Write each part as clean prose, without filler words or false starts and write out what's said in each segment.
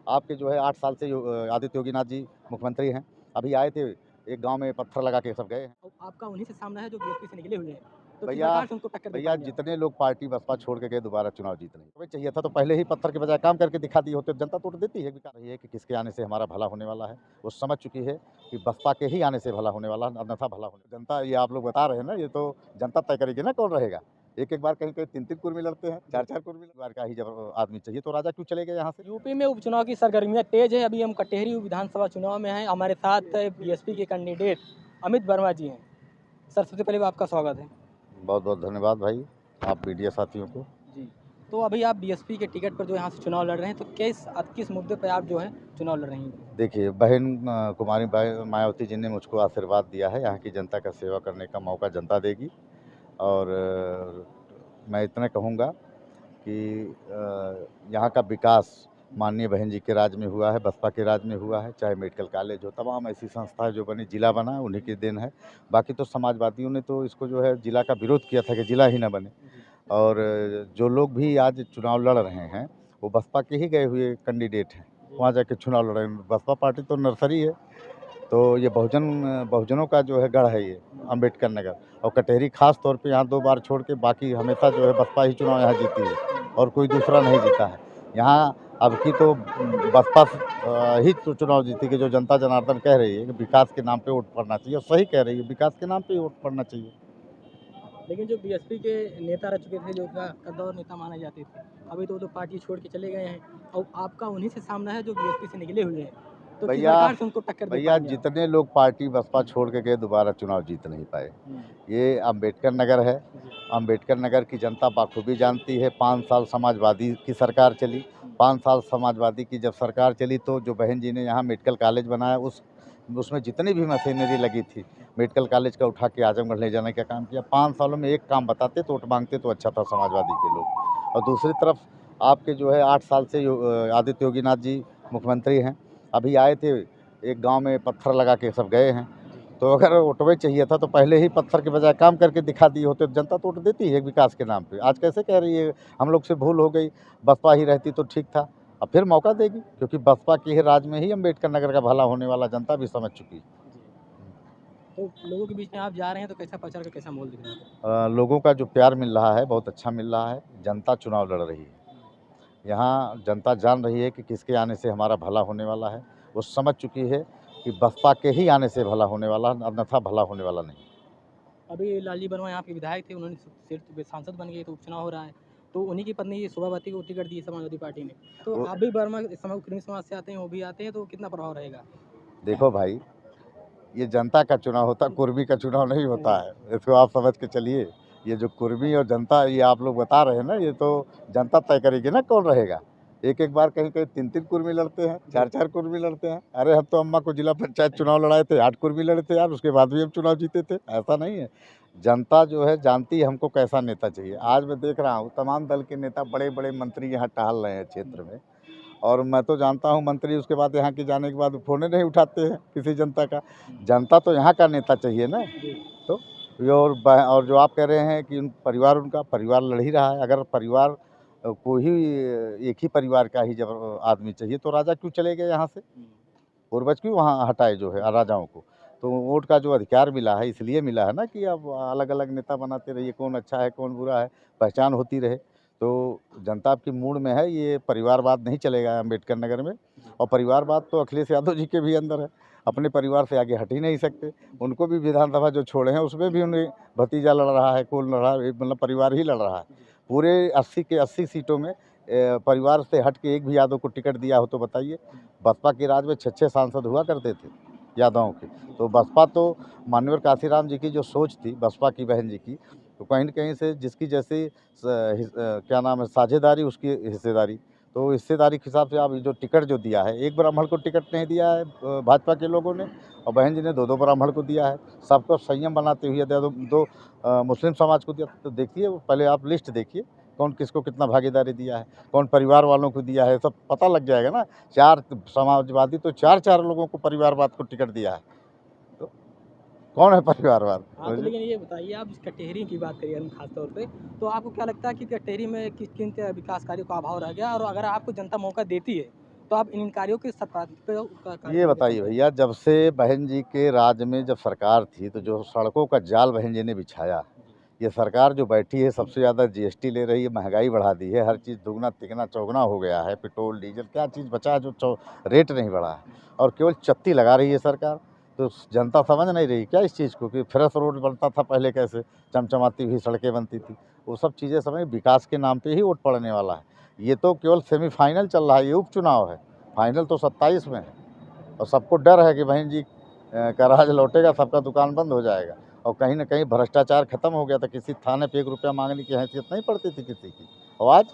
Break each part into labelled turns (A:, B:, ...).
A: आपके जो है 8 साल से आदित्य योगीनाथ जी मुख्यमंत्री हैं। अभी आए थे, एक गाँव में पत्थर लगा के सब गए हैं।
B: और आपका उन्हीं से सामना है जो बीएसपी से निकले हुए हैं, तो किस
A: भैया
B: प्रकार से उनको टक्कर दे
A: भैया
B: पाएंगे आप?
A: जितने लोग पार्टी बसपा छोड़ के गए दोबारा चुनाव जीत नहीं हमें चाहिए था, तो पहले ही पत्थर के बजाय काम करके दिखा दिए होते। जनता तो वोट देती है, विकास रही है कि किसके आने से हमारा भला होने वाला है। वो समझ चुकी है कि बसपा के ही आने से भला होने वाला है, अन्यथा भला होने। जनता, ये आप लोग बता रहे हैं ना, ये तो जनता तय करेगी ना कौन रहेगा। एक बार कहीं कहीं 3-3 कुर्मी लड़ते हैं, 4-4 कुर्मी बार का ही जब आदमी चाहिए, तो राजा क्यों चले गए यहाँ से।
B: यूपी में उपचुनाव की सरगर्मियां तेज है। अभी हम कटेहरी विधानसभा चुनाव में हैं। हमारे साथ बीएसपी के कैंडिडेट अमित वर्मा जी हैं। सर, सबसे पहले आपका स्वागत है।
A: बहुत बहुत धन्यवाद भाई, आप मीडिया साथियों को।
B: जी, तो अभी आप बीएसपी के टिकट पर जो यहाँ से चुनाव लड़ रहे हैं, तो किस मुद्दे पर आप जो है चुनाव लड़ रही हैं?
A: देखिए, बहन कुमारी मायावती जी ने मुझको आशीर्वाद दिया है, यहाँ की जनता का सेवा करने का मौका जनता देगी। और मैं इतना कहूँगा कि यहाँ का विकास माननीय बहन जी के राज में हुआ है, बसपा के राज में हुआ है। चाहे मेडिकल कॉलेज हो, तमाम ऐसी संस्थाएं जो बनी, जिला बना, उन्हीं की देन है। बाकी तो समाजवादियों ने तो इसको जो है जिला का विरोध किया था कि जिला ही ना बने। और जो लोग भी आज चुनाव लड़ रहे हैं, वो बसपा के ही गए हुए कैंडिडेट हैं, वहाँ जाके चुनाव लड़ रहे हैं। बसपा पार्टी तो नर्सरी है, तो ये बहुजनों का जो है गढ़ है ये अम्बेडकर नगर। और कटहरी खास तौर पे यहाँ 2 बार छोड़ के बाकी हमेशा जो है बसपा ही चुनाव यहाँ जीती है, और कोई दूसरा नहीं जीता है यहाँ। अब की तो बसपा ही तो चुनाव जीती, जो जनता जनार्दन कह रही है कि विकास के नाम पे वोट पड़ना चाहिए, और सही कह रही है, विकास के नाम पे ही वोट पड़ना चाहिए।
B: लेकिन जो बीएसपी के नेता रह चुके थे, जो कद्दावर नेता माने जाते थे, अभी तो वो पार्टी छोड़ के चले गए हैं और आपका उन्हीं से सामना है जो बीएसपी से निकले हुए हैं, तो किस
A: भैया
B: प्रकार से उनको टक्कर दे
A: भैया
B: पाएंगे आप?
A: जितने लोग पार्टी बसपा छोड़ के गए दोबारा चुनाव जीत नहीं पाए। ये अम्बेडकर नगर है, अम्बेडकर नगर की जनता बाखूबी जानती है। 5 साल समाजवादी की सरकार चली, 5 साल समाजवादी की जब सरकार चली, तो जो बहन जी ने यहाँ मेडिकल कॉलेज बनाया, उसमें जितनी भी मशीनरी लगी थी, मेडिकल कॉलेज का उठा के आजमगढ़ ले जाने का काम किया। 5 सालों में एक काम बताते तो वोट मांगते तो अच्छा था समाजवादी के लोग। और दूसरी तरफ आपके जो है 8 साल से आदित्य योगीनाथ जी मुख्यमंत्री हैं। अभी आए थे, एक गांव में पत्थर लगा के सब गए हैं। तो अगर वोटवे चाहिए था, तो पहले ही पत्थर के बजाय काम करके दिखा दिए होते, तो जनता तो वोट देती है विकास के नाम पे। आज कैसे कह रही है हम लोग से भूल हो गई, बसपा ही रहती तो ठीक था। अब फिर मौका देगी, क्योंकि बसपा के ही राज में ही अम्बेडकर नगर का भला होने वाला जनता भी समझ चुकी है।
B: तो लोगों के बीच में आप जा रहे हैं, तो कैसा प्रचार का कैसा माहौल दिख रहा है?
A: लोगों का जो प्यार मिल रहा है बहुत अच्छा मिल रहा है। जनता चुनाव लड़ रही है, यहाँ जनता जान रही है कि किसके आने से हमारा भला होने वाला है। वो समझ चुकी है कि बसपा के ही आने से भला होने वाला, अन्यथा भला होने वाला नहीं।
B: अभी लालजी वर्मा यहाँ के विधायक थे, उन्होंने सिर्फ सांसद बन गए, तो उपचुनाव हो रहा है, तो उन्हीं की पत्नी शोभावती को टिकट दी समाजवादी पार्टी ने। तो
A: वो
B: आप भी वर्मा इस समय कुर्मी समाज से आते हैं, वो भी आते हैं, तो कितना प्रभाव रहेगा?
A: देखो भाई, ये जनता का चुनाव होता है, कुर्मी का चुनाव नहीं होता है। इसको आप समझ के चलिए। ये जो कुर्मी और जनता, ये आप लोग बता रहे हैं ना, ये तो जनता तय करेगी ना कौन रहेगा। एक बार कहीं कहीं 3-3 कुर्मी लड़ते हैं, 4-4 कुर्मी लड़ते हैं। अरे हम तो अम्मा को जिला पंचायत चुनाव लड़ाए थे, 8 कुर्मी लड़े थे यार, उसके बाद भी हम चुनाव जीते थे। ऐसा नहीं है, जनता जो है जानती है हमको कैसा नेता चाहिए। आज मैं देख रहा हूँ तमाम दल के नेता, बड़े बड़े मंत्री यहाँ टहल रहे हैं क्षेत्र में, और मैं तो जानता हूँ मंत्री उसके बाद यहाँ के जाने के बाद फ़ोन नहीं उठाते हैं किसी जनता का। जनता तो यहाँ का नेता चाहिए ना। तो ये और जो आप कह रहे हैं कि परिवार, उनका परिवार लड़ ही रहा है। अगर परिवार को ही एक ही परिवार का ही जब आदमी चाहिए, तो राजा क्यों चले गए यहाँ से, पूर्वज क्यों वहाँ हटाए जो है राजाओं को। तो वोट का जो अधिकार मिला है, इसलिए मिला है ना कि अब अलग अलग नेता बनाते रहिए, कौन अच्छा है कौन बुरा है, पहचान होती रहे। तो जनता आपकी मूड में है, ये परिवारवाद नहीं चलेगा अम्बेडकर नगर में। और परिवारवाद तो अखिलेश यादव जी के भी अंदर है, अपने परिवार से आगे हट ही नहीं सकते। उनको भी विधानसभा जो छोड़े हैं, उसमें भी उन्हें भतीजा लड़ रहा है, कौन लड़ रहा है, मतलब परिवार ही लड़ रहा है। पूरे 80 के 80 सीटों में परिवार से हट के एक भी यादव को टिकट दिया हो तो बताइए। बसपा के राज में 6-6 सांसद हुआ करते थे यादवों के। तो बसपा तो माननीय काशीराम जी की जो सोच थी, बसपा की बहन जी की, तो कहीं न कहीं से जिसकी जैसी क्या नाम है, साझेदारी उसकी हिस्सेदारी। तो हिस्सेदारी के हिसाब से आप जो टिकट जो दिया है, एक ब्राह्मण को टिकट नहीं दिया है भाजपा के लोगों ने, और बहन जी ने 2-2 ब्राह्मण को दिया है। सबको संयम बनाते हुए दिया, दो मुस्लिम समाज को दिया। तो देखिए, पहले आप लिस्ट देखिए कौन किसको कितना भागीदारी दिया है, कौन परिवार वालों को दिया है, सब पता लग जाएगा ना। 4 समाजवादी तो 4-4 लोगों को परिवारवाद को टिकट दिया है, तो कौन है परिवारवाद?
B: हाँ, तो लेकिन ये बताइए, आप इस कटेहरी की बात करिए हम खास तौर पे, तो आपको क्या लगता है कि कटेहरी में किन किन विकास कार्यों का अभाव रह गया, और अगर आपको जनता मौका देती है, तो आप इन कार्यों के
A: ये बताइए भैया, जब से बहन जी के राज में जब सरकार थी तो जो सड़कों का जाल बहन जी ने बिछाया, ये सरकार जो बैठी है सबसे ज़्यादा जीएसटी ले रही है, महंगाई बढ़ा दी है, हर चीज़ दुगना तिगना चौगुना हो गया है, पेट्रोल डीजल क्या चीज़ बचा है जो रेट नहीं बढ़ा है, और केवल चत्ती लगा रही है सरकार। तो जनता समझ नहीं रही क्या इस चीज़ को कि फ्रेश रोड बनता था पहले कैसे, चमचमाती हुई सड़कें बनती थी, वो सब चीज़ें समझ विकास के नाम पे ही वोट पड़ने वाला है। ये तो केवल सेमीफाइनल चल रहा है, ये उपचुनाव है, फाइनल तो 27 में है। और सबको डर है कि बहन जी का राज लौटेगा, सबका दुकान बंद हो जाएगा, और कहीं न कहीं भ्रष्टाचार खत्म हो गया था, किसी थाने पे 1 रुपया माँगने की हैसियत नहीं पड़ती थी किसी की। और आज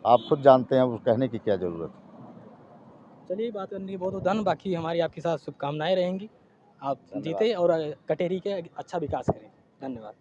A: आप खुद जानते हैं, उस कहने की क्या ज़रूरत है।
B: चलिए बात करने की बहुत धन, बाकी हमारी आपके साथ शुभकामनाएं रहेंगी। आप
A: धन्यवाद।
B: जीते और कटेरी के अच्छा विकास करें। धन्यवाद।